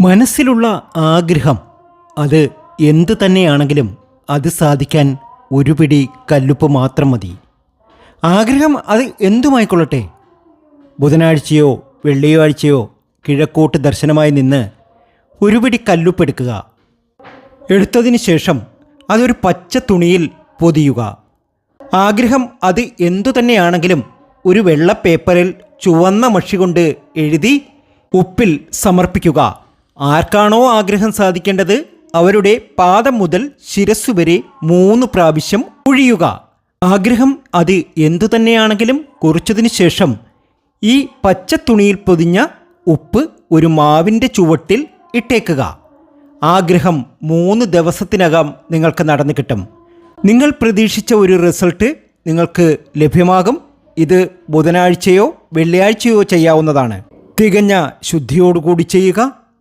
മനസ്സിലുള്ള ആഗ്രഹം അത് എന്തു തന്നെയാണെങ്കിലും അത് സാധിക്കാൻ ഒരു പിടി കല്ലുപ്പ് മാത്രം മതി. ആഗ്രഹം അത് എന്തുമായിക്കൊള്ളട്ടെ. ബുധനാഴ്ചയോ വെള്ളിയാഴ്ചയോ കിഴക്കോട്ട് ദർശനമായി നിന്ന് ഒരു പിടി കല്ലുപ്പെടുക്കുക. എടുത്തതിന് ശേഷം അതൊരു പച്ച തുണിയിൽ പൊതിയുക. ആഗ്രഹം അത് എന്തു തന്നെയാണെങ്കിലും ഒരു വെള്ള പേപ്പറിൽ ചുവന്ന മഷി കൊണ്ട് എഴുതി ഉപ്പിൽ സമർപ്പിക്കുക. ആർക്കാണോ ആഗ്രഹം സാധിക്കേണ്ടത് അവരുടെ പാദം മുതൽ ശിരസ്സു വരെ 3 പ്രാവശ്യം ഒഴിയുക. ആഗ്രഹം അത് എന്തു തന്നെയാണെങ്കിലും കുറിച്ചതിന് ശേഷം ഈ പച്ച തുണിയിൽ പൊതിഞ്ഞ ഉപ്പ് ഒരു മാവിൻ്റെ ചുവട്ടിൽ ഇട്ടേക്കുക. ആഗ്രഹം 3 ദിവസത്തിനകം നിങ്ങൾക്ക് നടന്നു കിട്ടും. നിങ്ങൾ പ്രതീക്ഷിച്ച ഒരു റിസൾട്ട് നിങ്ങൾക്ക് ലഭ്യമാകും. ഇത് ബുധനാഴ്ചയോ വെള്ളിയാഴ്ചയോ ചെയ്യാവുന്നതാണ്. തികഞ്ഞ ശുദ്ധിയോടുകൂടി ചെയ്യുക.